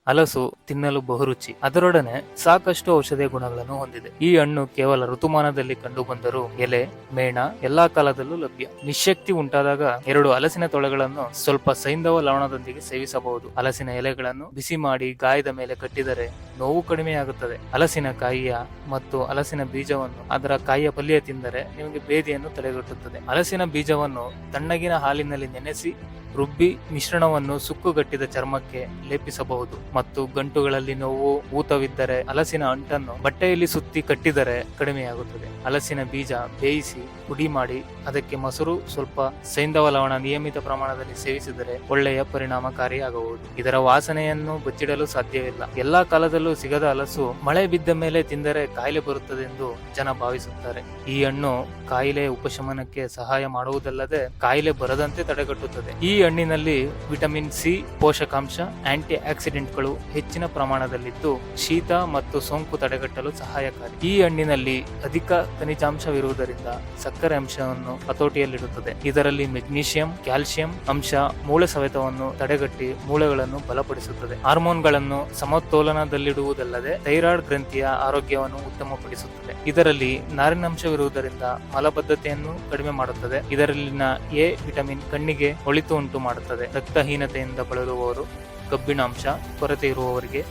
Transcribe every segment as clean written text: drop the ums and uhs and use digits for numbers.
ಹಲಸು ತಿನ್ನಲು ಬಹುರುಚಿ, ಅದರೊಡನೆ ಸಾಕಷ್ಟು ಔಷಧೀಯ ಗುಣಗಳನ್ನು ಹೊಂದಿದೆ. ಈ ಹಣ್ಣು ಕೇವಲ ಋತುಮಾನದಲ್ಲಿ ಕಂಡು ಬಂದರೂ ಎಲೆ, ಮೇಣ ಎಲ್ಲಾ ಕಾಲದಲ್ಲೂ ಲಭ್ಯ. ನಿಶ್ಶಕ್ತಿ ಉಂಟಾದಾಗ 2 ಹಲಸಿನ ತೊಳೆಗಳನ್ನು ಸ್ವಲ್ಪ ಸೈಂಧವ ಲವಣದೊಂದಿಗೆ ಸೇವಿಸಬಹುದು. ಹಲಸಿನ ಎಲೆಗಳನ್ನು ಬಿಸಿ ಮಾಡಿ ಗಾಯದ ಮೇಲೆ ಕಟ್ಟಿದರೆ ನೋವು ಕಡಿಮೆಯಾಗುತ್ತದೆ. ಹಲಸಿನ ಕಾಯಿಯ ಮತ್ತು ಹಲಸಿನ ಬೀಜವನ್ನು ಅದರ ಕಾಯಿಯ ಪಲ್ಯ ತಿಂದರೆ ನಿಮಗೆ ಬೇದಿಯನ್ನು ತಡೆಗಟ್ಟುತ್ತದೆ. ಹಲಸಿನ ಬೀಜವನ್ನು ತಣ್ಣಗಿನ ಹಾಲಿನಲ್ಲಿ ನೆನೆಸಿ ರುಬ್ಬಿ ಮಿಶ್ರಣವನ್ನು ಸುಕ್ಕುಗಟ್ಟಿದ ಚರ್ಮಕ್ಕೆ ಲೇಪಿಸಬಹುದು ಮತ್ತು ಗಂಟುಗಳಲ್ಲಿ ನೋವು, ಊತವಿದ್ದರೆ ಹಲಸಿನ ಅಂಟನ್ನು ಬಟ್ಟೆಯಲ್ಲಿ ಸುತ್ತಿ ಕಟ್ಟಿದರೆ ಕಡಿಮೆಯಾಗುತ್ತದೆ. ಹಲಸಿನ ಬೀಜ ಬೇಯಿಸಿ ಪುಡಿ ಮಾಡಿ ಅದಕ್ಕೆ ಮೊಸರು, ಸ್ವಲ್ಪ ಸೈಂಧವ ಲವಣ ನಿಯಮಿತ ಪ್ರಮಾಣದಲ್ಲಿ ಸೇವಿಸಿದರೆ ಒಳ್ಳೆಯ ಪರಿಣಾಮಕಾರಿಯಾಗಬಹುದು. ಇದರ ವಾಸನೆಯನ್ನು ಬಚ್ಚಿಡಲು ಸಾಧ್ಯವಿಲ್ಲ. ಎಲ್ಲಾ ಕಾಲದಲ್ಲೂ ಸಿಗದ ಹಲಸು ಮಳೆ ಬಿದ್ದ ಮೇಲೆ ತಿಂದರೆ ಕಾಯಿಲೆ ಬರುತ್ತದೆ ಎಂದು ಜನ ಭಾವಿಸುತ್ತಾರೆ. ಈ ಹಣ್ಣು ಕಾಯಿಲೆ ಉಪಶಮನಕ್ಕೆ ಸಹಾಯ ಮಾಡುವುದಲ್ಲದೆ ಕಾಯಿಲೆ ಬರದಂತೆ ತಡೆಗಟ್ಟುತ್ತದೆ. ಈ ಹಣ್ಣಿನಲ್ಲಿ ವಿಟಮಿನ್ ಸಿ ಪೋಷಕಾಂಶ, ಆಂಟಿ ಆಕ್ಸಿಡೆಂಟ್ಗಳು ಹೆಚ್ಚಿನ ಪ್ರಮಾಣದಲ್ಲಿದ್ದು ಶೀತ ಮತ್ತು ಸೋಂಕು ತಡೆಗಟ್ಟಲು ಸಹಾಯಕಾರಿ. ಈ ಹಣ್ಣಿನಲ್ಲಿ ಅಧಿಕ ಖನಿಜಾಂಶವಿರುವುದರಿಂದ ಸಕ್ಕರೆ ಅಂಶವನ್ನು ಹತೋಟಿಯಲ್ಲಿಡುತ್ತದೆ. ಇದರಲ್ಲಿ ಮೆಗ್ನೀಷಿಯಂ, ಕ್ಯಾಲ್ಸಿಯಂ ಅಂಶ ಮೂಳೆ ಸವೆತವನ್ನು ತಡೆಗಟ್ಟಿ ಮೂಳೆಗಳನ್ನು ಬಲಪಡಿಸುತ್ತದೆ. ಹಾರ್ಮೋನ್ಗಳನ್ನು ಸಮತೋಲನದಲ್ಲಿಡುವುದಲ್ಲದೆ ಥೈರಾಯ್ಡ್ ಗ್ರಂಥಿಯ ಆರೋಗ್ಯವನ್ನು ಉತ್ತಮಪಡಿಸುತ್ತದೆ. ಇದರಲ್ಲಿ ನಾರಿನಂಶವಿರುವುದರಿಂದ ಮಲಬದ್ಧತೆಯನ್ನು ಕಡಿಮೆ ಮಾಡುತ್ತದೆ. ಇದರಲ್ಲಿನ ಎ ವಿಟಮಿನ್ ಕಣ್ಣಿಗೆ ಒಳಿತು ಉಂಟು ಮಾಡುತ್ತದೆ. ರಕ್ತಹೀನತೆಯಿಂದ ಬಳಲುವವರು, ಕಬ್ಬಿಣಾಂಶ ಕೊರತೆ ಇರುವವರಿಗೆ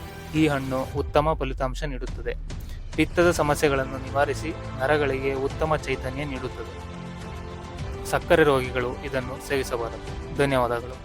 ಈ ಹಣ್ಣು ಉತ್ತಮ ಫಲಿತಾಂಶ ನೀಡುತ್ತದೆ. ಪಿತ್ತದ ಸಮಸ್ಯೆಗಳನ್ನು ನಿವಾರಿಸಿ ನರಗಳಿಗೆ ಉತ್ತಮ ಚೈತನ್ಯ ನೀಡುತ್ತದೆ. ಸಕ್ಕರೆ ರೋಗಿಗಳು ಇದನ್ನು ಸೇವಿಸಬಾರದು. ಧನ್ಯವಾದಗಳು.